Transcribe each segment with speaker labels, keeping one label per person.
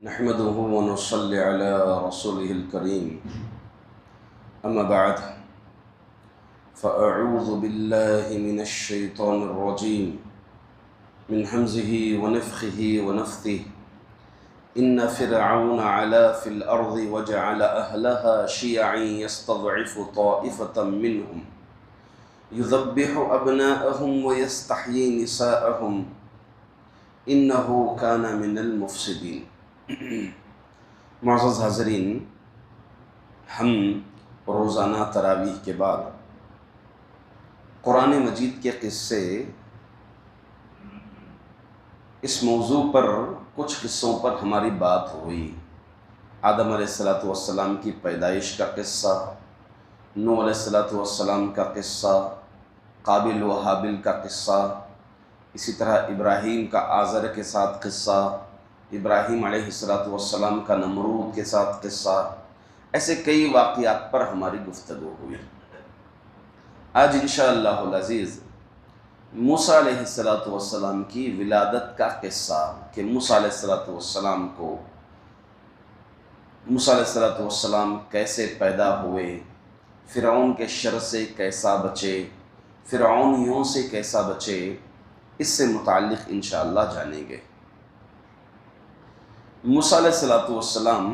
Speaker 1: نحمده ونصلي على رسوله الكريم أما بعد فأعوذ بالله من الشيطان الرجيم من همزه ونفخه ونفثه إن فرعون علا في الأرض وجعل أهلها شيعا يستضعف طائفة منهم يذبح أبناءهم ويستحيي نساءهم إنه كان من المفسدين۔ معزز حاضرین، ہم روزانہ تراویح کے بعد قرآن مجید کے قصے اس موضوع پر کچھ قصوں پر ہماری بات ہوئی۔ آدم علیہ السلام کی پیدائش کا قصہ، نوح علیہ السلام کا قصہ، قابل و حابل کا قصہ، اسی طرح ابراہیم کا آزر کے ساتھ قصہ، ابراہیم علیہ السلام کا نمرود کے ساتھ قصہ، ایسے کئی واقعات پر ہماری گفتگو ہوئی۔ آج انشاءاللہ العزیز موسیٰ علیہ السلام کی ولادت کا قصہ کہ موسیٰ علیہ السلام کیسے پیدا ہوئے، فرعون کے شر سے کیسا بچے، فرعونیوں سے کیسا بچے، اس سے متعلق انشاءاللہ جانیں گے۔ موسیٰ علیہ السلام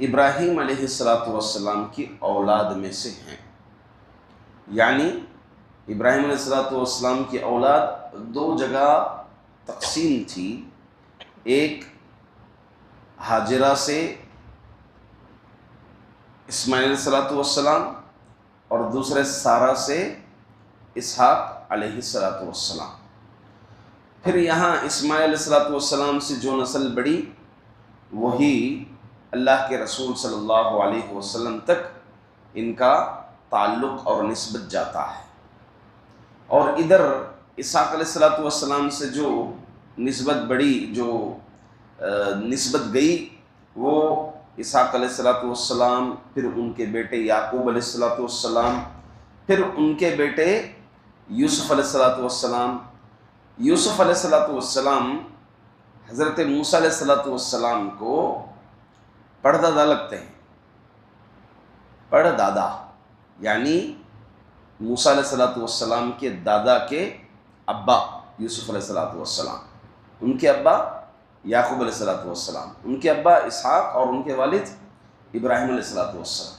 Speaker 1: ابراہیم علیہ السلام کی اولاد میں سے ہیں، یعنی ابراہیم علیہ السلام کی اولاد دو جگہ تقسیم تھی، ایک ہاجرہ سے اسماعیل علیہ السلام اور دوسرے سارہ سے اسحاق علیہ السلام۔ پھر یہاں اسماعیل علیہ السلام سے جو نسل بڑھی وہی اللہ کے رسول صلی اللہ علیہ وسلم تک ان کا تعلق اور نسبت جاتا ہے، اور ادھر اسحاق علیہ السلام سے جو نسبت بڑھی، جو نسبت گئی، وہ اسحاق علیہ السلام، پھر ان کے بیٹے یعقوب علیہ السلام، پھر ان کے بیٹے یوسف علیہ السلام۔ یوسف علیہ السلام حضرت موسیٰ علیہ السلام کو پردادا لگتے ہیں، پردادا یعنی موسیٰ علیہ السلام کے دادا کے ابا یوسف علیہ السلام، ان کے ابا یعقوب علیہ السلام، ان کے ابا اسحاق اور ان کے والد ابراہیم علیہ السلام۔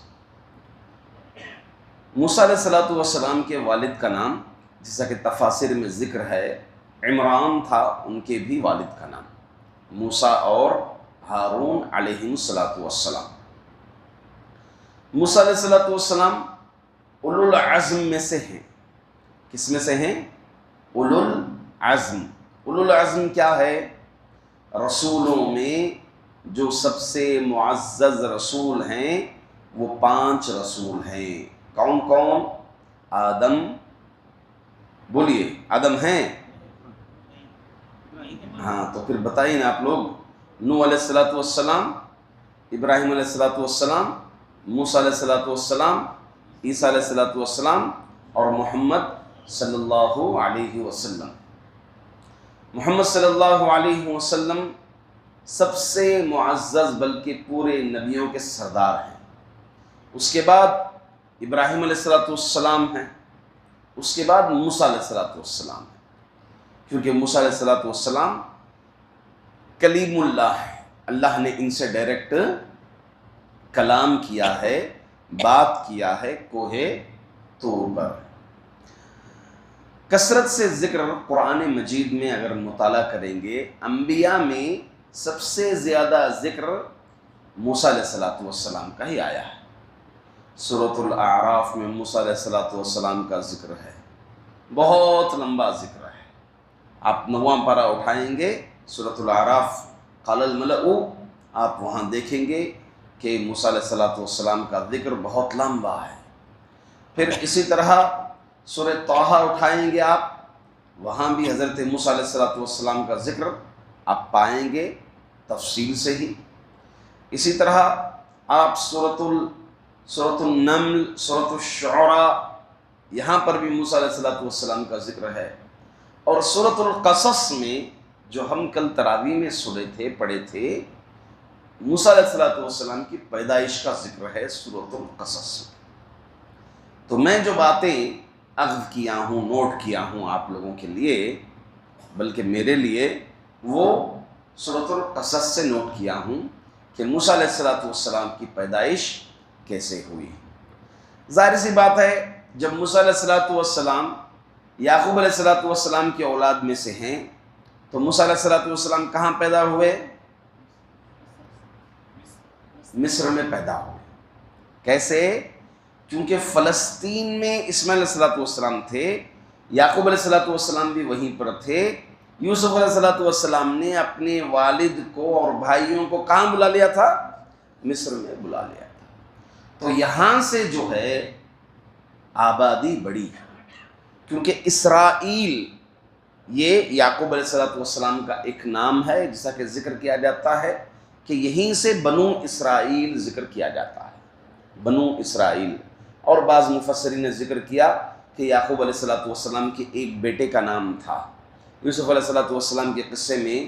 Speaker 1: موسیٰ علیہ السلام کے والد کا نام، جیسا کہ تفاسیر میں ذکر ہے، عمران تھا، ان کے بھی والد کا نام موسیٰ اور ہارون علیہ السلام۔ موسیٰ علیہ السلام اولو العزم میں سے ہیں۔ کس میں سے ہیں؟ اولو العزم۔ اولو العزم کیا ہے؟ رسولوں میں جو سب سے معزز رسول ہیں وہ 5 رسول ہیں۔ کون کون؟ آدم، بولیے آدم ہیں؟ ہاں تو پھر بتائیے نا آپ لوگ۔ نوح علیہ السلام، ابراہیم علیہ السلام، موسیٰ علیہ السلام، عیسیٰ علیہ السلام اور محمد صلی اللہ علیہ وسلم۔ محمد صلی اللہ علیہ وسلم سب سے معزز بلکہ پورے نبیوں کے سردار ہیں۔ اس کے بعد ابراہیم علیہ السلام ہیں، اس کے بعد موسیٰ علیہ السلام ہیں، کیونکہ موسیٰ علیہ السلام کلیم اللہ ہے، اللہ نے ان سے ڈائریکٹ کلام کیا ہے، بات کیا ہے کوہ طور پر۔ کثرت سے ذکر قرآن مجید میں اگر مطالعہ کریں گے، انبیاء میں سب سے زیادہ ذکر موسیٰ علیہ السلام کا ہی آیا ہے۔ سورۃ الاعراف میں موسیٰ علیہ السلام کا ذکر ہے، بہت لمبا ذکر ہے۔ آپ 9واں پارہ اٹھائیں گے سورۃ الاعراف، قال الملأ، آپ وہاں دیکھیں گے کہ موسیٰ علیہ السلام کا ذکر بہت لمبا ہے۔ پھر اسی طرح سورۃ طٰہٰ اٹھائیں گے آپ، وہاں بھی حضرت موسیٰ علیہ السلام کا ذکر آپ پائیں گے تفصیل سے ہی۔ اسی طرح آپ سورۃ النمل، سورۃ الشعراء، یہاں پر بھی موسیٰ علیہ السلام کا ذکر ہے۔ اور سورۃ القصص میں جو ہم کل تراویح میں سنے تھے، پڑھے تھے، موسیٰ علیہ السلام کی پیدائش کا ذکر ہے سورۃ القصص۔ تو میں جو باتیں اخذ کیا ہوں، نوٹ کیا ہوں آپ لوگوں کے لیے، بلکہ میرے لیے، وہ سورۃ القصص سے نوٹ کیا ہوں کہ موسیٰ علیہ السلام کی پیدائش کیسے ہوئی۔ ظاہر سی بات ہے، جب موسیٰ علیہ السلام یعقوب علیہ السلام کی اولاد میں سے ہیں، تو موسیٰ علیہ السلام کہاں پیدا ہوئے؟ مصر میں پیدا ہوئے۔ کیسے؟ کیونکہ فلسطین میں اسماعیل علیہ السلام تھے، یعقوب علیہ السلام بھی وہیں پر تھے۔ یوسف علیہ السلام نے اپنے والد کو اور بھائیوں کو کہاں بلا لیا تھا؟ مصر میں بلا لیا تھا۔ تو یہاں سے جو ہے آبادی بڑی ہے، کیونکہ اسرائیل یہ یعقوب علیہ السلام کا ایک نام ہے، جیسا کہ ذکر کیا جاتا ہے کہ یہیں سے بنو اسرائیل ذکر کیا جاتا ہے، بنو اسرائیل۔ اور بعض مفسرین نے ذکر کیا کہ یعقوب علیہ السلام کے ایک بیٹے کا نام تھا۔ یوسف علیہ السلام کے قصے میں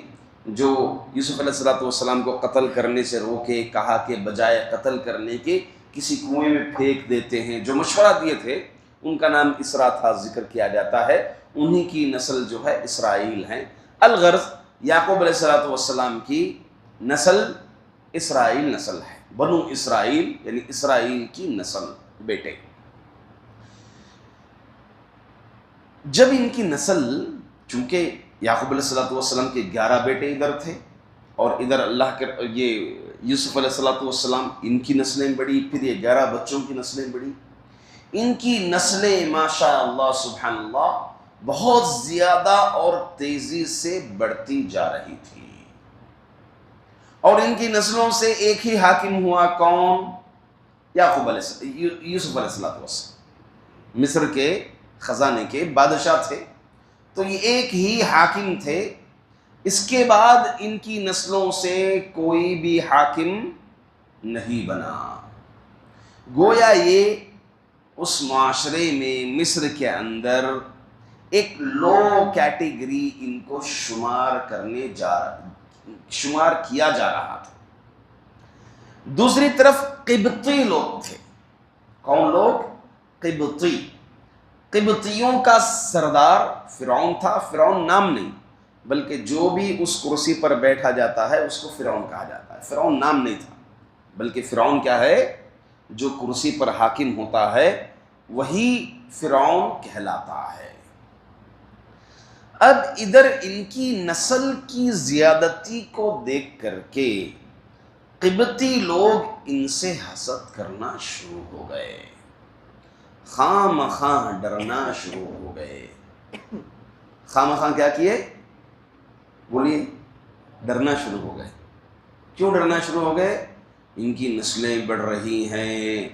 Speaker 1: جو یوسف علیہ السلام کو قتل کرنے سے روکے، کہا کہ بجائے قتل کرنے کے کسی کنویں میں پھینک دیتے ہیں، جو مشورہ دیے تھے، ان کا نام اسرا تھا، ذکر کیا جاتا ہے۔ انہی کی نسل جو ہے اسرائیل ہیں۔ الغرض یعقوب علیہ السلام کی نسل اسرائیل نسل ہے، بنو اسرائیل یعنی اسرائیل کی نسل، بیٹے۔ جب ان کی نسل، چونکہ یعقوب علیہ السلام کے 11 بیٹے ادھر تھے، اور ادھر اللہ کے یہ یوسف علیہ السلام، ان کی نسلیں بڑی، پھر یہ 11 بچوں کی نسلیں بڑی۔ ان کی نسلیں ماشاء اللہ سبحان اللہ بہت زیادہ اور تیزی سے بڑھتی جا رہی تھی، اور ان کی نسلوں سے ایک ہی حاکم ہوا، کون؟ یعقوب یوسف علیہ السلام، مصر کے خزانے کے بادشاہ تھے، تو یہ ایک ہی حاکم تھے۔ اس کے بعد ان کی نسلوں سے کوئی بھی حاکم نہیں بنا۔ گویا یہ اس معاشرے میں مصر کے اندر ایک لو کیٹیگری ان کو شمار کیا جا رہا تھا۔ دوسری طرف قبطی لوگ تھے۔ کون لوگ؟ قبطی۔ قبطیوں کا سردار فرعون تھا۔ فرعون نام نہیں، بلکہ جو بھی اس کرسی پر بیٹھا جاتا ہے اس کو فرعون کہا جاتا ہے۔ فرعون نام نہیں تھا، بلکہ فرعون کیا ہے؟ جو کرسی پر حاکم ہوتا ہے وہی فرعون کہلاتا ہے۔ اب ادھر ان کی نسل کی زیادتی کو دیکھ کر کے قبطی لوگ ان سے حسد کرنا شروع ہو گئے، خواہ مخواہ ڈرنا شروع ہو گئے۔ خواہ مخواہ کیا کیے؟ بولیے، ڈرنا شروع ہو گئے۔ کیوں ڈرنا شروع ہو گئے؟ ان کی نسلیں بڑھ رہی ہیں،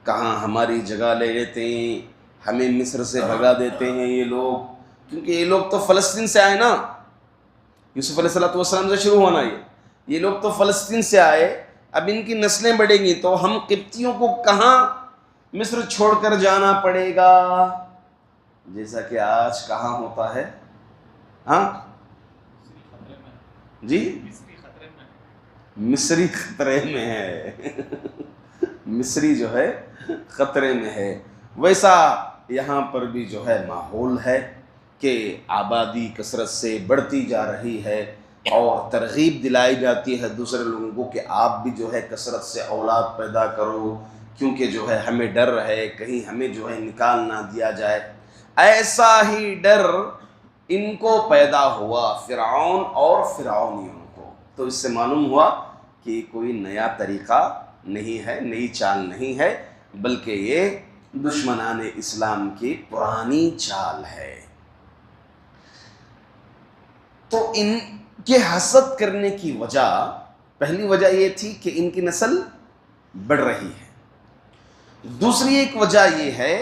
Speaker 1: کہاں ہماری جگہ لے لیتے ہیں، ہمیں مصر سے بھگا دیتے ہیں یہ لوگ، کیونکہ یہ لوگ تو فلسطین سے آئے نا، یوسف علیہ السلام سے شروع ہونا یہ لوگ تو فلسطین سے آئے۔ اب ان کی نسلیں بڑھیں گی تو ہم قبطیوں کو کہاں مصر چھوڑ کر جانا پڑے گا، جیسا کہ آج کہاں ہوتا ہے۔ ہاں جی، مصری خطرے میں ہے، مصری جو ہے خطرے میں ہے۔ ویسا یہاں پر بھی جو ہے ماحول ہے کہ آبادی کثرت سے بڑھتی جا رہی ہے، اور ترغیب دلائی جاتی ہے دوسرے لوگوں کو کہ آپ بھی جو ہے کثرت سے اولاد پیدا کرو، کیونکہ جو ہے ہمیں ڈر ہے کہیں ہمیں جو ہے نکال نہ دیا جائے۔ ایسا ہی ڈر ان کو پیدا ہوا، فرعون اور فرعونیوں کو۔ تو اس سے معلوم ہوا کہ کوئی نیا طریقہ نہیں ہے، نئی چال نہیں ہے، بلکہ یہ دشمنان اسلام کی پرانی چال ہے۔ تو ان کے حسد کرنے کی وجہ، پہلی وجہ یہ تھی کہ ان کی نسل بڑھ رہی ہے۔ دوسری ایک وجہ یہ ہے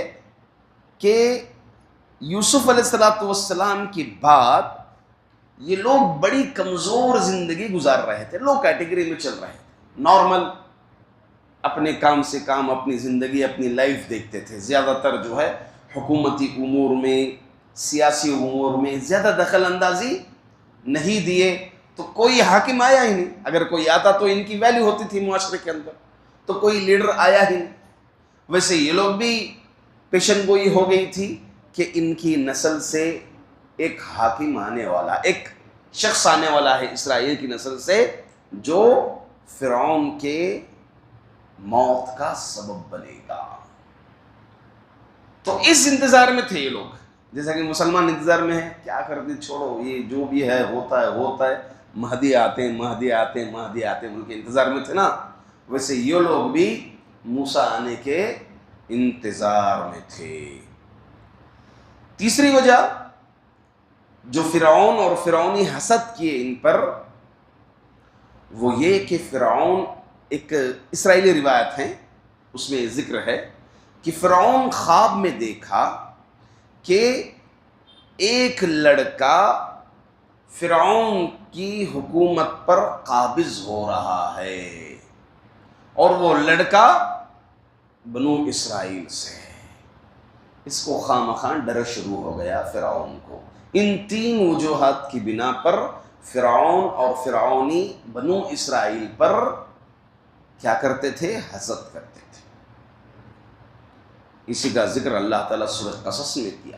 Speaker 1: کہ یوسف علیہ السلام کے بعد یہ لوگ بڑی کمزور زندگی گزار رہے تھے، لو کیٹیگری میں چل رہے تھے، نارمل اپنے کام سے کام، اپنی زندگی، اپنی لائف دیکھتے تھے۔ زیادہ تر جو ہے حکومتی امور میں، سیاسی امور میں زیادہ دخل اندازی نہیں دیے۔ تو کوئی حاکم آیا ہی نہیں. اگر کوئی آتا تو ان کی ویلیو ہوتی تھی معاشرے کے اندر, تو کوئی لیڈر آیا ہی نہیں. ویسے یہ لوگ بھی پیشن گوئی ہو گئی تھی کہ ان کی نسل سے ایک حاکم آنے والا, ایک شخص آنے والا ہے اسرائیل کی نسل سے, جو فرعون کے موت کا سبب بنے گا. تو اس انتظار میں تھے یہ لوگ, جیسا کہ مسلمان انتظار میں ہیں, کیا کرتے چھوڑو یہ جو بھی ہے ہوتا ہے, مہدی آتے ہیں مہدی آتے ہیں مہدی آتے ہیں, ان کے انتظار میں تھے نا. ویسے یہ لوگ بھی موسیٰ آنے کے انتظار میں تھے. تیسری وجہ جو فرعون اور فرعونی حسد کیے ان پر, وہ یہ کہ فرعون, ایک اسرائیلی روایت ہے اس میں ذکر ہے کہ فرعون خواب میں دیکھا کہ ایک لڑکا فرعون کی حکومت پر قابض ہو رہا ہے, اور وہ لڑکا بنو اسرائیل سے ہے. اس کو خواہ ڈر شروع ہو گیا فرعون کو. ان 3 وجوہات کی بنا پر فرعون اور فرعونی بنو اسرائیل پر کیا کرتے تھے؟ حسد کرتے تھے. اسی کا ذکر اللہ تعالیٰ سورۃ قصص میں کیا.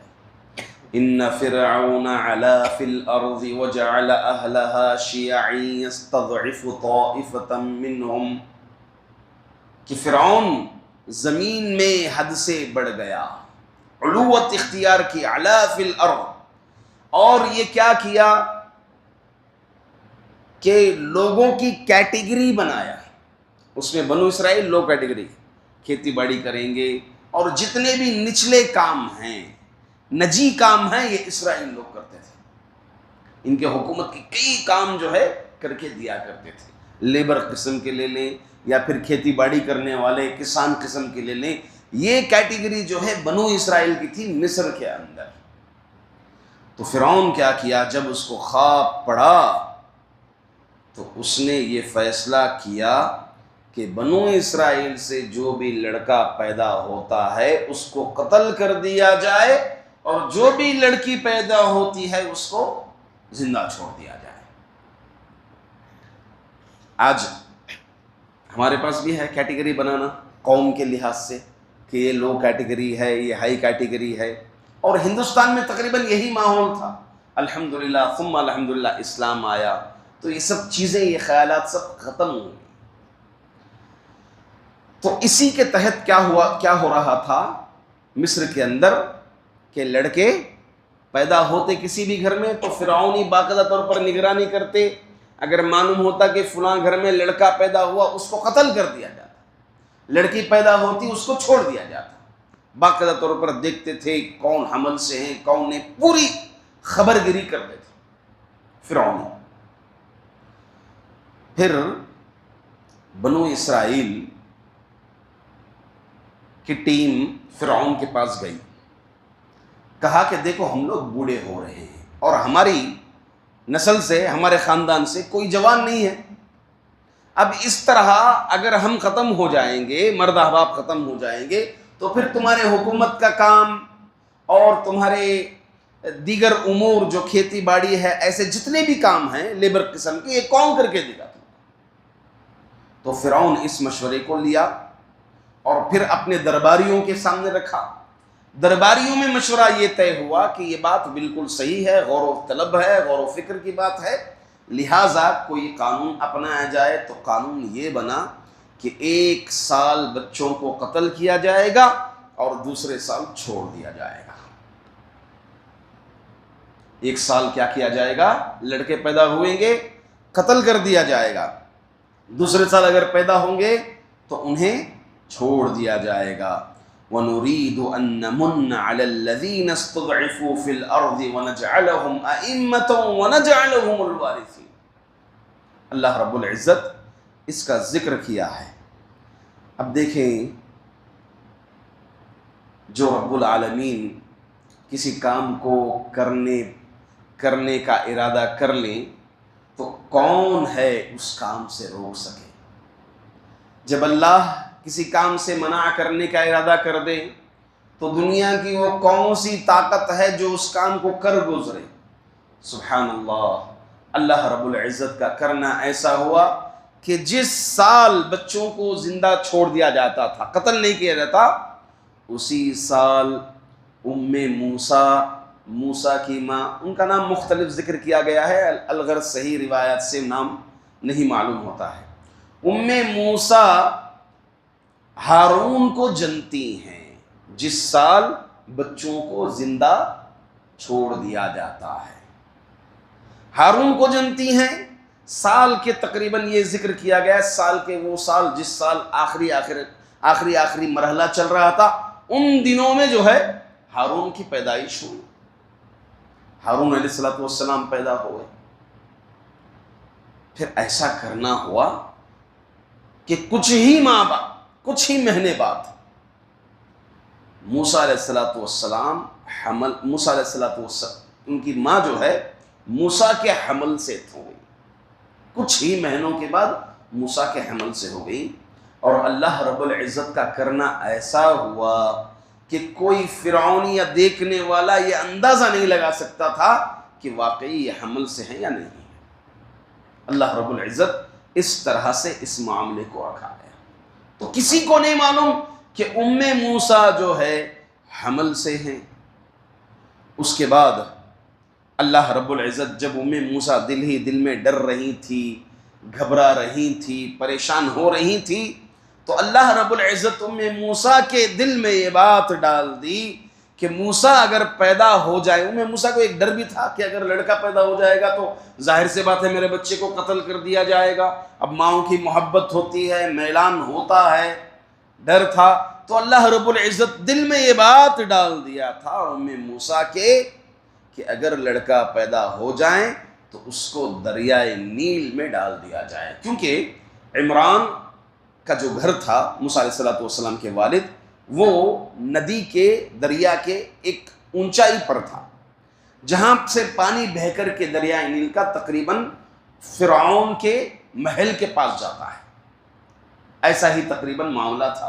Speaker 1: ان فرعون علا فی الارض وجعل اہلها شیعا یستضعف طائفة منہم, کہ فرعون زمین میں حد سے بڑھ گیا, علوت اختیار کی, علا فی الارض, اور یہ کیا کیا کہ لوگوں کی کیٹیگری بنایا. اس میں بنو اسرائیل لو کیٹیگری, کھیتی باڑی کریں گے, اور جتنے بھی نچلے کام ہیں, نجی کام ہیں, یہ اسرائیل لوگ کرتے تھے. ان کے حکومت کے کئی کام جو ہے کر کے دیا کرتے تھے. لیبر قسم کے لے لیں یا پھر کھیتی باڑی کرنے والے کسان قسم کے لے لیں, یہ کیٹیگری جو ہے بنو اسرائیل کی تھی مصر کے اندر. تو فرعون کیا کیا, جب اس کو خواب پڑا تو اس نے یہ فیصلہ کیا کہ بنو اسرائیل سے جو بھی لڑکا پیدا ہوتا ہے اس کو قتل کر دیا جائے, اور جو بھی لڑکی پیدا ہوتی ہے اس کو زندہ چھوڑ دیا جائے. آج ہمارے پاس بھی ہے کیٹیگری بنانا قوم کے لحاظ سے کہ یہ لو کیٹیگری ہے, یہ ہائی کیٹیگری ہے, اور ہندوستان میں تقریباً یہی ماحول تھا. الحمدللہ ثم الحمدللہ اسلام آیا تو یہ سب چیزیں, یہ خیالات سب ختم ہو گئی. تو اسی کے تحت کیا ہو رہا تھا مصر کے اندر, کہ لڑکے پیدا ہوتے کسی بھی گھر میں تو فرعونی باقاعدہ طور پر نگرانی کرتے. اگر معلوم ہوتا کہ فلاں گھر میں لڑکا پیدا ہوا اس کو قتل کر دیا جاتا, لڑکی پیدا ہوتی اس کو چھوڑ دیا جاتا. باقاعدہ طور پر دیکھتے تھے کون حمل سے ہیں کون نہیں, پوری خبر گیری کرتے تھے فرعون. پھر بنو اسرائیل کی ٹیم فرعون کے پاس گئی, کہا کہ دیکھو ہم لوگ بوڑھے ہو رہے ہیں اور ہماری نسل سے, ہمارے خاندان سے کوئی جوان نہیں ہے. اب اس طرح اگر ہم ختم ہو جائیں گے, مرد احباب ختم ہو جائیں گے, تو پھر تمہارے حکومت کا کام اور تمہارے دیگر امور جو کھیتی باڑی ہے, ایسے جتنے بھی کام ہیں لیبر قسم کے, یہ کون کر کے دے گا؟ تو فرعون اس مشورے کو لیا اور پھر اپنے درباریوں کے سامنے رکھا. درباریوں میں مشورہ یہ طے ہوا کہ یہ بات بالکل صحیح ہے, غور و طلب ہے, غور و فکر کی بات ہے, لہٰذا کوئی قانون اپنایا جائے. تو قانون یہ بنا کہ 1 سال بچوں کو قتل کیا جائے گا اور دوسرے سال چھوڑ دیا جائے گا. 1 سال کیا جائے گا, لڑکے پیدا ہوئیں گے قتل کر دیا جائے گا, دوسرے سال اگر پیدا ہوں گے تو انہیں چھوڑ دیا جائے گا. وَنُرِيدُ أَن نَّمُنَّ عَلَى الَّذِينَ اسْتُضْعِفُوا فِي الْأَرْضِ وَنَجْعَلَهُمْ أَئِمَّةً وَنَجْعَلَهُمُ الْوَارِثِينَ. اللہ رب العزت اس کا ذکر کیا ہے. اب دیکھیں, جو رب العالمین کسی کام کو کرنے کا ارادہ کر لیں تو کون ہے اس کام سے روک سکے. جب اللہ کسی کام سے منع کرنے کا ارادہ کر دے تو دنیا کی وہ کون سی طاقت ہے جو اس کام کو کر گزرے. سبحان اللہ, اللہ رب العزت کا کرنا ایسا ہوا کہ جس سال بچوں کو زندہ چھوڑ دیا جاتا تھا، قتل نہیں کیا جاتا، اسی سال موسیٰ کی ماں، ان کا نام مختلف ذکر کیا گیا ہے، الغرض صحیح روایات سے نام نہیں معلوم ہوتا ہے، موسیٰ ہارون کو جنتی ہیں جس سال بچوں کو زندہ چھوڑ دیا جاتا ہے، ہارون کو جنتی ہیں، سال کے تقریباً یہ ذکر کیا گیا ہے، سال کے وہ سال جس سال آخری مرحلہ چل رہا تھا، ان دنوں میں جو ہے ہارون کی پیدائش ہوئی، ہارون علیہ السلام پیدا ہوئے۔ پھر ایسا کرنا ہوا کہ کچھ ہی مہینے بعد موسیٰ علیہ السلام ان کی ماں جو ہے موسیٰ کے حمل سے ہو گئی، کچھ ہی مہینوں کے بعد موسیٰ کے حمل سے ہو گئی، اور اللہ رب العزت کا کرنا ایسا ہوا کہ کوئی فرعون یا دیکھنے والا یہ اندازہ نہیں لگا سکتا تھا کہ واقعی یہ حمل سے ہے یا نہیں ہے۔ اللہ رب العزت اس طرح سے اس معاملے کو رکھا گیا، تو کسی کو نہیں معلوم کہ موسیٰ جو ہے حمل سے ہیں۔ اس کے بعد اللہ رب العزت جب موسیٰ دل ہی دل میں ڈر رہی تھی، گھبرا رہی تھی، پریشان ہو رہی تھی، تو اللہ رب العزت موسیٰ کے دل میں یہ بات ڈال دی کہ موسیٰ اگر پیدا ہو جائے، موسیٰ کو ایک ڈر بھی تھا کہ اگر لڑکا پیدا ہو جائے گا تو ظاہر سے بات ہے میرے بچے کو قتل کر دیا جائے گا، اب ماؤں کی محبت ہوتی ہے، میلان ہوتا ہے، ڈر تھا، تو اللہ رب العزت دل میں یہ بات ڈال دیا تھا موسیٰ کے کہ اگر لڑکا پیدا ہو جائیں تو اس کو دریائے نیل میں ڈال دیا جائے، کیونکہ عمران کا جو گھر تھا موسیٰ علیہ السلام کے والد، وہ ندی کے دریا کے ایک اونچائی پر تھا، جہاں سے پانی بہہ کر کے دریائے نیل کا تقریباً فرعون کے محل کے پاس جاتا ہے، ایسا ہی تقریباً معاملہ تھا۔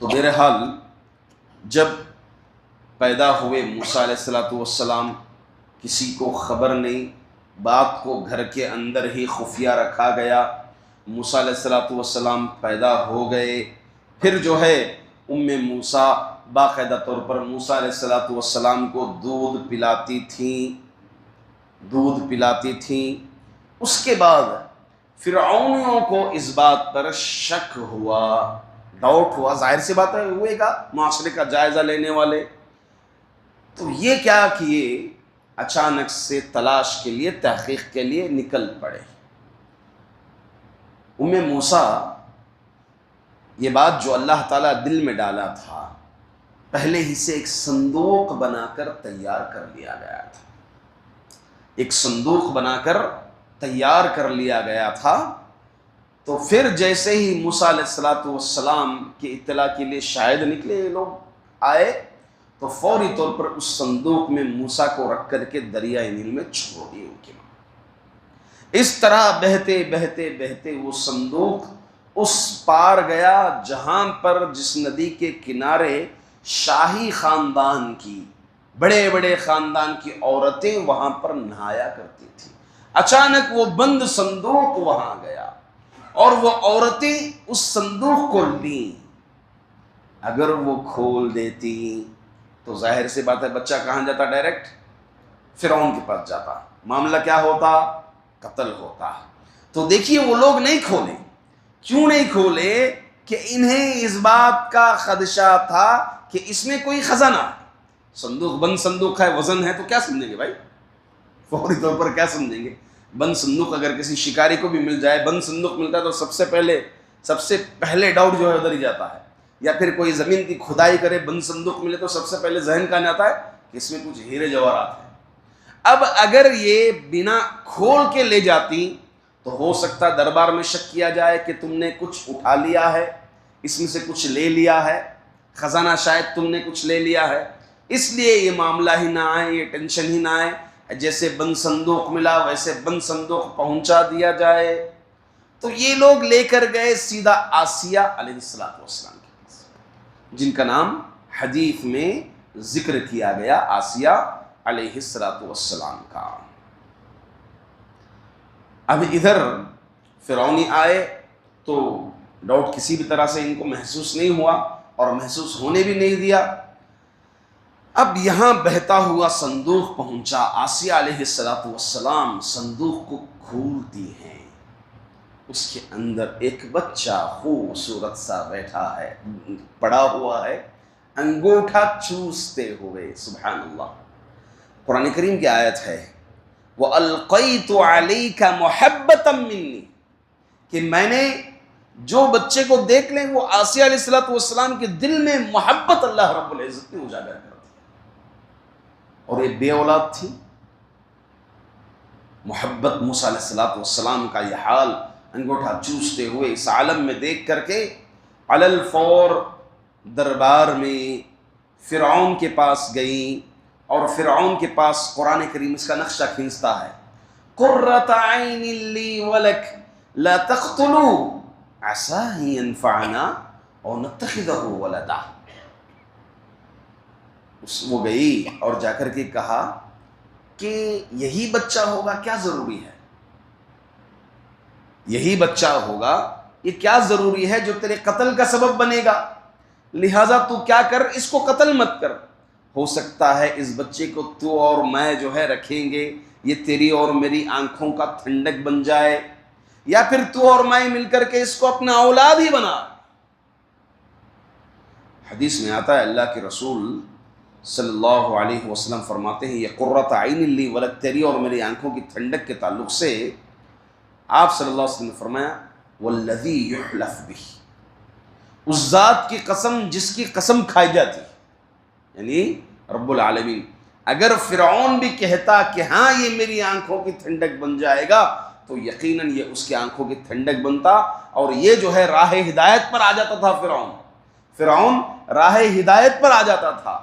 Speaker 1: تو بہرحال جب پیدا ہوئے موسیٰ علیہ السلام، کسی کو خبر نہیں، بات کو گھر کے اندر ہی خفیہ رکھا گیا، موسیٰ علیہ السلام پیدا ہو گئے، پھر جو ہے موسیٰ باقاعدہ طور پر موسیٰ علیہ السلام کو دودھ پلاتی تھیں۔ اس کے بعد فرعونیوں کو اس بات پر شک ہوا، ڈاؤٹ ہوا، ظاہر سی بات ہے ہوئے گا، معاشرے کا جائزہ لینے والے، تو یہ کیا کیے، اچانک سے تلاش کے لیے، تحقیق کے لیے نکل پڑے۔ موسیٰ یہ بات جو اللہ تعالیٰ دل میں ڈالا تھا، پہلے ہی سے ایک صندوق بنا کر تیار کر لیا گیا تھا، ایک صندوق بنا کر تیار کر لیا گیا تھا۔ تو پھر جیسے ہی موسیٰ علیہ السلام کی اطلاع کے لیے شاہد نکلے، یہ لوگ آئے، تو فوری طور پر اس صندوق میں موسیٰ کو رکھ کر کے دریائے نیل میں چھوڑ دیے ان کی ماں۔ اس طرح بہتے بہتے بہتے وہ صندوق اس پار گیا جہاں پر جس ندی کے کنارے شاہی خاندان کی، بڑے بڑے خاندان کی عورتیں وہاں پر نہایا کرتی تھیں۔ اچانک وہ بند صندوق وہاں گیا اور وہ عورتیں اس صندوق کو لیں، اگر وہ کھول دیتی تو ظاہر سی بات ہے بچہ کہاں جاتا، ڈائریکٹ فرعون کے پاس جاتا، معاملہ کیا ہوتا، قتل ہوتا۔ تو دیکھیے وہ لوگ نہیں کھولے، کیوں نہیں کھولے؟ کہ انہیں اس بات کا خدشہ تھا کہ اس میں کوئی خزانہ ہے، صندوق بند صندوق ہے، وزن ہے، تو کیا سمجھیں گے بھائی، فوری طور پر کیا سمجھیں گے؟ بند صندوق اگر کسی شکاری کو بھی مل جائے، بند صندوق ملتا ہے تو سب سے پہلے ڈاؤٹ جو ہے ادھر ہی جاتا ہے، یا پھر کوئی زمین کی کھدائی کرے، بند صندوق ملے تو سب سے پہلے ذہن کا آتا ہے کہ اس میں کچھ ہیرے جواہرات ہیں۔ اب اگر یہ بنا کھول کے لے جاتی تو ہو سکتا دربار میں شک کیا جائے کہ تم نے کچھ اٹھا لیا ہے، اس میں سے کچھ لے لیا ہے، خزانہ شاید تم نے کچھ لے لیا ہے، اس لیے یہ معاملہ ہی نہ آئے، یہ ٹینشن ہی نہ آئے، جیسے بند صندوق ملا ویسے بند صندوق پہنچا دیا جائے۔ تو یہ لوگ لے کر گئے سیدھا آسیہ علیہ السلام کے پاس، جن کا نام حدیث میں ذکر کیا گیا، آسیہ علیہ السلام کا۔ اب ادھر فرعونی آئے تو ڈاؤٹ کسی بھی طرح سے ان کو محسوس نہیں ہوا اور محسوس ہونے بھی نہیں دیا۔ اب یہاں بہتا ہوا صندوق پہنچا، آسیہ علیہ السلام صندوق کو کھولتی ہیں، اس کے اندر ایک بچہ خوبصورت سا بیٹھا ہے، پڑا ہوا ہے انگوٹھا چوستے ہوئے۔ سبحان اللہ، قرآن کریم کی آیت ہے وَأَلْقَيْتُ عَلَيْكَ مُحَبَّةً مِّنِّي، کہ میں نے جو بچے کو دیکھ لیں وہ آسیہ علیہ السلام کے دل میں محبت اللہ رب العزت نے اجاگر کر دی، اور یہ بے اولاد تھی۔ محبت موسیٰ علیہ السلام کا یہ حال انگوٹھا چوستے ہوئے اس عالم میں دیکھ کر کے علی الفور دربار میں فرعون کے پاس گئیں، اور فرعون کے پاس قرآن کریم اس کا نقشہ کھینچتا ہے، قرۃ عین لی ولک لا تقتلوا عسى ان ينفعنا او نتخذہ ولدا۔ وہ گئی اور جا کر کے کہا کہ یہی بچہ ہوگا، کیا ضروری ہے، یہی بچہ ہوگا، یہ کیا ضروری ہے جو تیرے قتل کا سبب بنے گا، لہٰذا تو کیا کر، اس کو قتل مت کر، ہو سکتا ہے اس بچے کو تو اور میں جو ہے رکھیں گے، یہ تیری اور میری آنکھوں کا ٹھنڈک بن جائے، یا پھر تو اور میں مل کر کے اس کو اپنا اولاد ہی بنا۔ حدیث میں آتا ہے اللہ کے رسول صلی اللہ علیہ وسلم فرماتے ہیں یہ قرۃ عین لی ولک، تیری اور میری آنکھوں کی ٹھنڈک کے تعلق سے آپ صلی اللہ علیہ وسلم نے فرمایا والذی یحلف بہ، اس ذات کی قسم جس کی قسم کھائی جاتی، یعنی رب العالمین، اگر فرعون بھی کہتا کہ ہاں یہ میری آنکھوں کی ٹھنڈک بن جائے گا تو یقیناً یہ اس کی آنکھوں کی ٹھنڈک بنتا، اور یہ جو ہے راہ ہدایت پر آ جاتا تھا۔ فرعون راہ ہدایت پر آ جاتا تھا،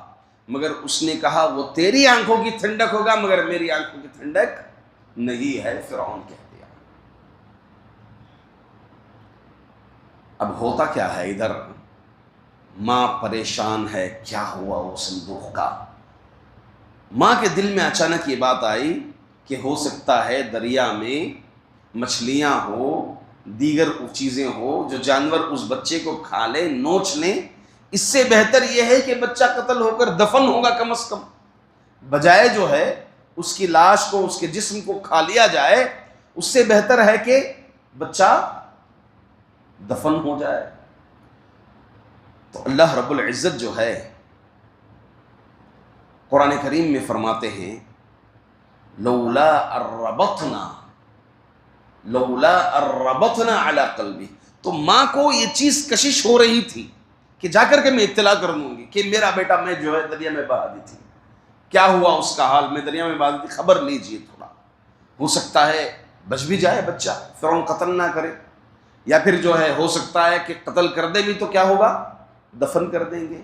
Speaker 1: مگر اس نے کہا وہ تیری آنکھوں کی ٹھنڈک ہوگا مگر میری آنکھوں کی ٹھنڈک نہیں ہے، فرعون کہہ دیا۔ اب ہوتا کیا ہے، ادھر ماں پریشان ہے، کیا ہوا وہ صندوق کا۔ ماں کے دل میں اچانک یہ بات آئی کہ ہو سکتا ہے دریا میں مچھلیاں ہو، دیگر چیزیں ہو جو جانور اس بچے کو کھا لیں، نوچ لیں، اس سے بہتر یہ ہے کہ بچہ قتل ہو کر دفن ہوگا کم از کم، بجائے جو ہے اس کی لاش کو، اس کے جسم کو کھا لیا جائے، اس سے بہتر ہے کہ بچہ دفن ہو جائے۔ تو اللہ رب العزت جو ہے قرآن کریم میں فرماتے ہیں لولا اربطنا علی قلبی، تو ماں کو یہ چیز کشش ہو رہی تھی کہ جا کر کے میں اطلاع کر دوں گی کہ میرا بیٹا میں جو ہے دریا میں بہا دی تھی، کیا ہوا اس کا حال، میں دریا میں بہا دی تھی، خبر لیجئے تھوڑا، ہو سکتا ہے بچ بھی جائے بچہ، فرعون قتل نہ کرے، یا پھر جو ہے ہو سکتا ہے کہ قتل کر دے بھی تو کیا ہوگا، دفن کر دیں گے۔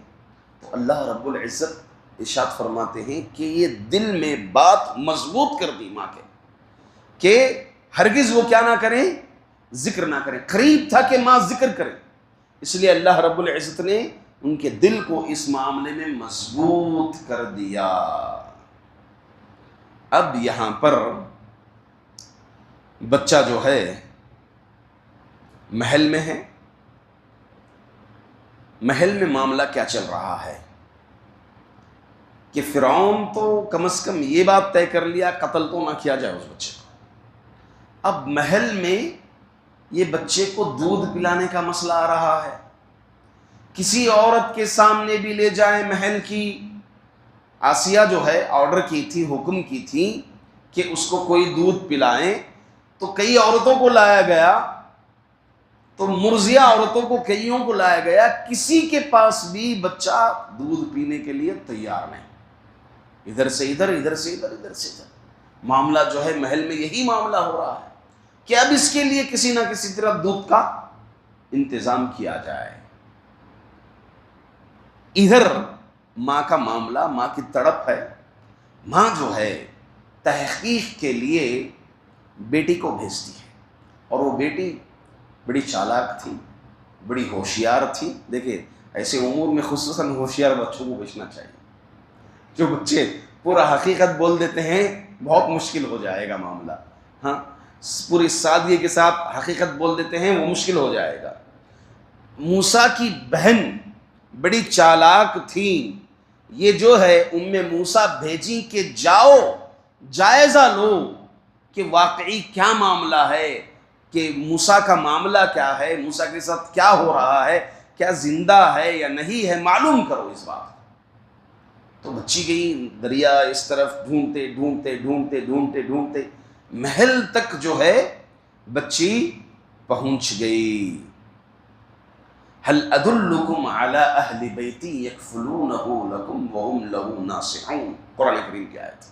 Speaker 1: تو اللہ رب العزت ارشاد فرماتے ہیں کہ یہ دل میں بات مضبوط کر دی ماں کے کہ ہرگز وہ کیا نہ کریں، ذکر نہ کریں، قریب تھا کہ ماں ذکر کرے، اس لیے اللہ رب العزت نے ان کے دل کو اس معاملے میں مضبوط کر دیا۔ اب یہاں پر بچہ جو ہے محل میں ہے، محل میں معاملہ کیا چل رہا ہے کہ فرعون تو کم از کم یہ بات طے کر لیا قتل تو نہ کیا جائے اس بچے کو، اب محل میں یہ بچے کو دودھ پلانے کا مسئلہ آ رہا ہے، کسی عورت کے سامنے بھی لے جائیں محل کی، آسیہ جو ہے آرڈر کی تھی، حکم کی تھی کہ اس کو کوئی دودھ پلائیں، تو کئی عورتوں کو لایا گیا، تو مرضیہ عورتوں کو کئیوں کو لایا گیا، کسی کے پاس بھی بچہ دودھ پینے کے لیے تیار نہیں، ادھر سے ادھر، ادھر سے ادھر، ادھر سے ادھر، معاملہ جو ہے محل میں یہی معاملہ ہو رہا ہے کہ اب اس کے لیے کسی نہ کسی طرح دودھ کا انتظام کیا جائے۔ ادھر ماں کا معاملہ، ماں کی تڑپ ہے، ماں جو ہے تحقیق کے لیے بیٹی کو بھیجتی ہے، اور وہ بیٹی بڑی چالاک تھی، بڑی ہوشیار تھی۔ دیکھیں ایسے امور میں خصوصاً ہوشیار بچوں کو بھیجنا چاہیے، جو بچے پورا حقیقت بول دیتے ہیں بہت مشکل ہو جائے گا معاملہ، ہاں پوری سادگی کے ساتھ حقیقت بول دیتے ہیں، وہ مشکل ہو جائے گا۔ موسیٰ کی بہن بڑی چالاک تھیں، یہ جو ہے موسیٰ بھیجی کہ جاؤ جائزہ لو کہ واقعی کیا معاملہ ہے، کہ موسیٰ کا معاملہ کیا ہے، موسیٰ کے ساتھ کیا ہو رہا ہے، کیا زندہ ہے یا نہیں ہے، معلوم کرو اس بات۔ تو بچی گئی دریا اس طرف ڈھونڈتے ڈھونڈتے ڈھونڈتے ڈھونڈتے ڈھونڈتے محل تک جو ہے بچی پہنچ گئی۔ هل ادلکم علی اہل بیتی یکفلونہ لکم وہم لہ ناصحون، قرآن کریم کی آیت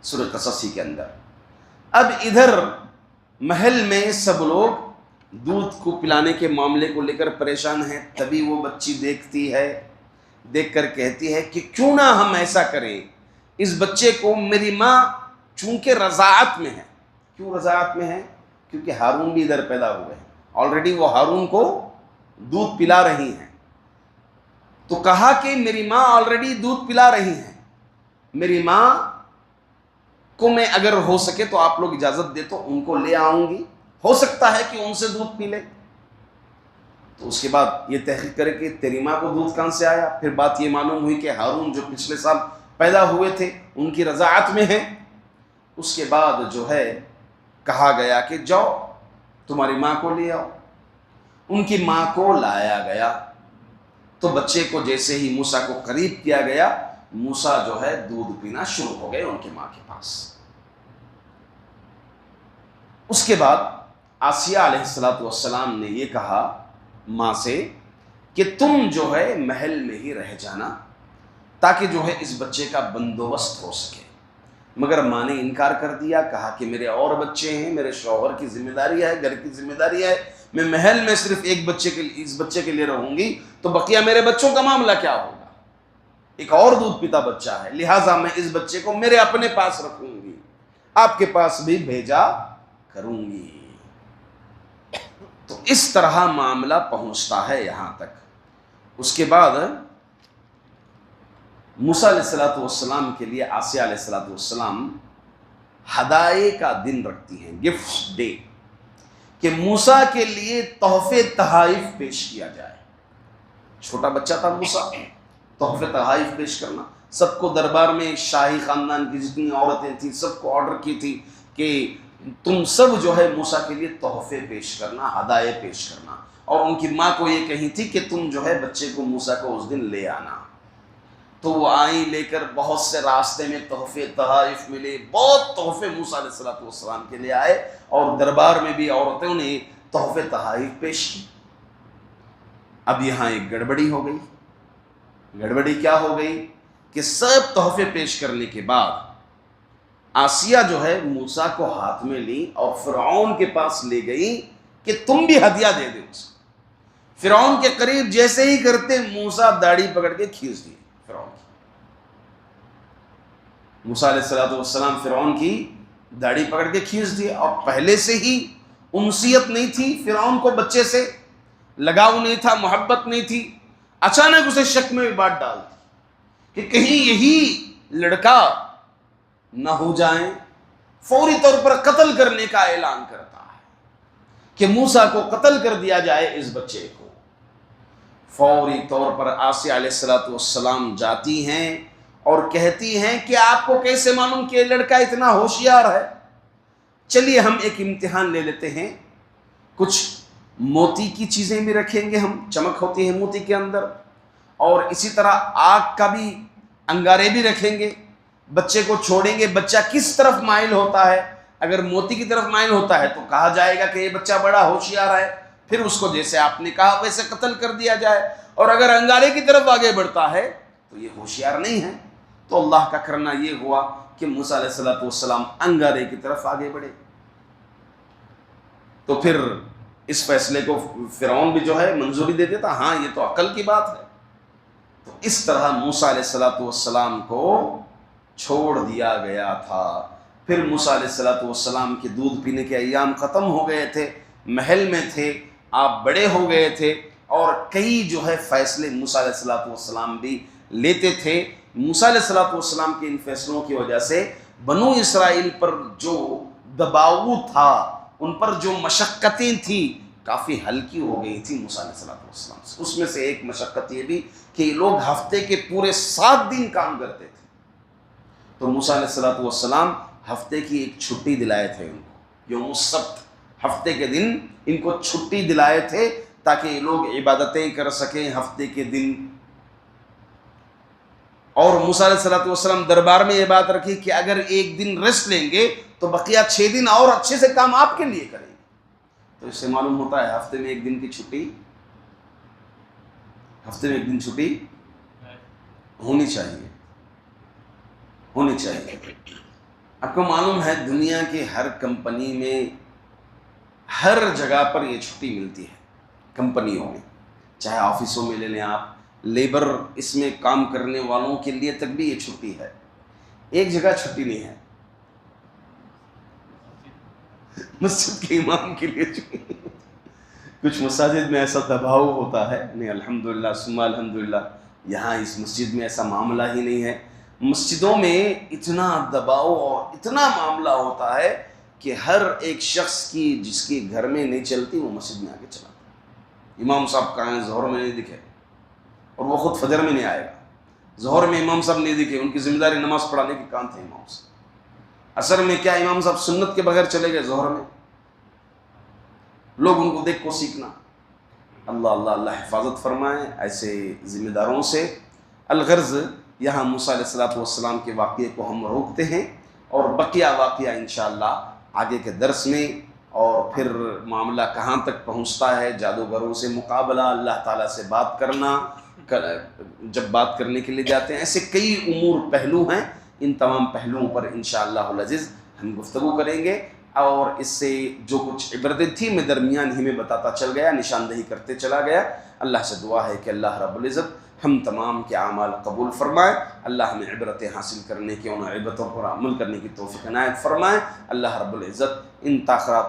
Speaker 1: سورہ قصص کے اندر۔ اب ادھر محل میں سب لوگ دودھ کو پلانے کے معاملے کو لے کر پریشان ہیں، تبھی وہ بچی دیکھتی ہے، دیکھ کر کہتی ہے کہ کیوں نہ ہم ایسا کریں، اس بچے کو میری ماں چونکہ رضاعت میں ہے۔ کیوں رضاعت میں ہے؟ کیونکہ ہارون بھی ادھر پیدا ہوئے ہیں، آلریڈی وہ ہارون کو دودھ پلا رہی ہیں، تو کہا کہ میری ماں آلریڈی دودھ پلا رہی ہیں، میری ماں کو میں اگر ہو سکے تو آپ لوگ اجازت دے تو ان کو لے آؤں گی، ہو سکتا ہے کہ ان سے دودھ پی لے۔ تو اس کے بعد یہ تحقیق کرے کہ تیری ماں کو دودھ کہاں سے آیا، پھر بات یہ معلوم ہوئی کہ ہارون جو پچھلے سال پیدا ہوئے تھے ان کی رضاعت میں ہیں۔ اس کے بعد جو ہے کہا گیا کہ جاؤ تمہاری ماں کو لے آؤ، ان کی ماں کو لایا گیا۔ تو بچے کو جیسے ہی موسیٰ کو قریب کیا گیا، موسیٰ جو ہے دودھ پینا شروع ہو گئے ان کی ماں کے پاس۔ اس کے بعد آسیہ علیہ السلام نے یہ کہا ماں سے کہ تم جو ہے محل میں ہی رہ جانا تاکہ جو ہے اس بچے کا بندوبست ہو سکے، مگر ماں نے انکار کر دیا، کہا کہ میرے اور بچے ہیں، میرے شوہر کی ذمہ داری ہے، گھر کی ذمہ داری ہے، میں محل میں صرف ایک بچے کے لیے، اس بچے کے لیے رہوں گی تو بقیہ میرے بچوں کا معاملہ کیا ہوگا، ایک اور دودھ پیتا بچہ ہے، لہٰذا میں اس بچے کو میرے اپنے پاس رکھوں گی، آپ کے پاس بھی بھیجا کروں گی۔ تو اس طرح معاملہ پہنچتا ہے یہاں تک۔ اس کے بعد موسیٰ علیہ السلام کے لیے آسیہ علیہ السلام ہدایے کا دن رکھتی ہیں، گفٹ ڈے، کہ موسیٰ کے لیے تحفے تحائف پیش کیا جائے۔ چھوٹا بچہ تھا موسیٰ، تحفے تحائف پیش کرنا، سب کو دربار میں شاہی خاندان کی جتنی عورتیں تھیں سب کو آرڈر کی تھی کہ تم سب جو ہے موسیٰ کے لیے تحفے پیش کرنا، ہدایے پیش کرنا، اور ان کی ماں کو یہ کہی تھی کہ تم جو ہے بچے کو موسیٰ کو اس دن لے آنا۔ تو وہ آئیں لے کر، بہت سے راستے میں تحفے تحائف ملے، بہت تحفے موسیٰ علیہ السلام کے لیے آئے، اور دربار میں بھی عورتوں نے تحفے تحائف پیش کی۔ اب یہاں ایک گڑبڑی ہو گئی۔ گڑبڑی کیا ہو گئی کہ سب تحفے پیش کرنے کے بعد آسیہ جو ہے موسیٰ کو ہاتھ میں لی اور فرعون کے پاس لے گئی کہ تم بھی ہدیہ دے دے اسے۔ فرعون کے قریب جیسے ہی کرتے موسیٰ داڑھی پکڑ کے کھینچ دی فرعون کی۔ موسیٰ علیہ السلام فرعون کی داڑھی پکڑ کے کھینچ دی، اور پہلے سے ہی انسیت نہیں تھی فرعون کو، بچے سے لگاؤ نہیں تھا، محبت نہیں تھی، اچانک اسے شک میں بھی بات ڈال دی کہ کہیں یہی لڑکا نہ ہو جائیں، فوری طور پر قتل کرنے کا اعلان کرتا ہے کہ موسیٰ کو قتل کر دیا جائے اس بچے کو۔ فوری طور پر آسیہ علیہ السلام جاتی ہیں اور کہتی ہیں کہ آپ کو کیسے معلوم کہ یہ لڑکا اتنا ہوشیار ہے؟ چلیے ہم ایک امتحان لے لیتے ہیں، کچھ موتی کی چیزیں بھی رکھیں گے ہم، چمک ہوتی ہے موتی کے اندر، اور اسی طرح آگ کا بھی انگارے بھی رکھیں گے، بچے کو چھوڑیں گے، بچہ کس طرف مائل ہوتا ہے، اگر موتی کی طرف مائل ہوتا ہے تو کہا جائے گا کہ یہ بچہ بڑا ہوشیار ہے، پھر اس کو جیسے آپ نے کہا ویسے قتل کر دیا جائے، اور اگر انگارے کی طرف آگے بڑھتا ہے تو یہ ہوشیار نہیں ہے۔ تو اللہ کا کرنا یہ ہوا کہ موسیٰ علیہ السلام انگارے کی طرف آگے بڑھے۔ تو پھر اس فیصلے کو فرعون بھی جو ہے منظوری دے دیتا، ہاں یہ تو عقل کی بات ہے۔ تو اس طرح موسیٰ علیہ السلام کو چھوڑ دیا گیا تھا۔ پھر موسیٰ علیہ السلام کے دودھ پینے کے ایام ختم ہو گئے تھے، محل میں تھے، آپ بڑے ہو گئے تھے، اور کئی جو ہے فیصلے موسیٰ علیہ السلام بھی لیتے تھے۔ موسیٰ علیہ السلام کے ان فیصلوں کی وجہ سے بنو اسرائیل پر جو دباؤ تھا، ان پر جو مشقتیں تھیں کافی ہلکی ہو گئی تھی موسیٰ علیہ السلام سے۔ اس میں سے ایک مشقت یہ بھی کہ یہ لوگ ہفتے کے پورے 7 دن کام کرتے تھے، تو موسیٰ علیہ السلام ہفتے کی ایک چھٹی دلائے تھے ان کو، یوم السبت، ہفتے کے دن ان کو چھٹی دلائے تھے تاکہ یہ لوگ عبادتیں کر سکیں ہفتے کے دن۔ اور موسیٰ علیہ السلام دربار میں یہ بات رکھی کہ اگر ایک دن ریسٹ لیں گے تو بقیہ 6 دن اور اچھے سے کام آپ کے لیے کریں گے۔ تو اس سے معلوم ہوتا ہے ہفتے میں ایک دن کی چھٹی، ہفتے میں ایک دن چھٹی ہونی چاہیے، ہونی چاہیے۔ آپ کو معلوم ہے دنیا کی ہر کمپنی میں، ہر جگہ پر یہ چھٹی ملتی ہے، کمپنیوں میں، چاہے آفسوں میں لے لیں آپ، لیبر اس میں کام کرنے والوں کے لیے تک بھی یہ چھٹی ہے۔ ایک جگہ چھٹی نہیں ہے، مسجد کے امام کے لیے چھٹی۔ کچھ مساجد میں ایسا دباؤ ہوتا ہے، نہیں الحمدللہ ثم الحمدللہ، یہاں اس مسجد میں ایسا معاملہ ہی نہیں ہے۔ مسجدوں میں اتنا دباؤ اور اتنا معاملہ ہوتا ہے کہ ہر ایک شخص کی جس کے گھر میں نہیں چلتی وہ مسجد میں آ کے چلاتا ہے۔ امام صاحب کہاں ہیں؟ ظہر میں نہیں دکھے، اور وہ خود فجر میں نہیں آئے گا۔ ظہر میں امام صاحب نہیں دکھے، ان کی ذمہ داری نماز پڑھانے کی کام تھے امام صاحب۔ عصر میں کیا امام صاحب سنت کے بغیر چلے گئے ظہر میں؟ لوگ ان کو دیکھ کو سیکھنا۔ اللہ اللہ اللہ حفاظت فرمائے ایسے ذمہ داروں سے۔ الغرض یہاں موسیٰ علیہ السلام کے واقعے کو ہم روکتے ہیں، اور بقیہ واقعہ انشاءاللہ آگے کے درس میں، اور پھر معاملہ کہاں تک پہنچتا ہے، جادوگروں سے مقابلہ، اللہ تعالیٰ سے بات کرنا، جب بات کرنے کے لیے جاتے ہیں، ایسے کئی امور پہلو ہیں، ان تمام پہلوؤں پر انشاءاللہ العزیز ہم گفتگو کریں گے۔ اور اس سے جو کچھ عبرتیں تھی میں درمیان ہی میں بتاتا چل گیا، نشاندہی کرتے چلا گیا۔ اللہ سے دعا ہے کہ اللہ رب العزت ہم تمام کے اعمال قبول فرمائے، اللہ ہمیں عبرتیں حاصل کرنے کی، ان عبرتوں پر عمل کرنے کی توفیق عنایت فرمائے۔ اللہ رب العزت ان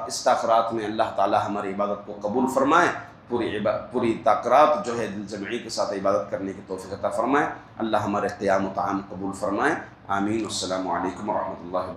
Speaker 1: استاخرات میں اللہ تعالی ہماری عبادت کو قبول فرمائے، پوری تاخرات جو ہے دل جمعی کے ساتھ عبادت کرنے کی توفیق عطا فرمائے۔ اللہ ہمارے قیام و طعام قبول فرمائے، آمین۔ السلام علیکم ورحمۃ اللہ وبرکاتہ۔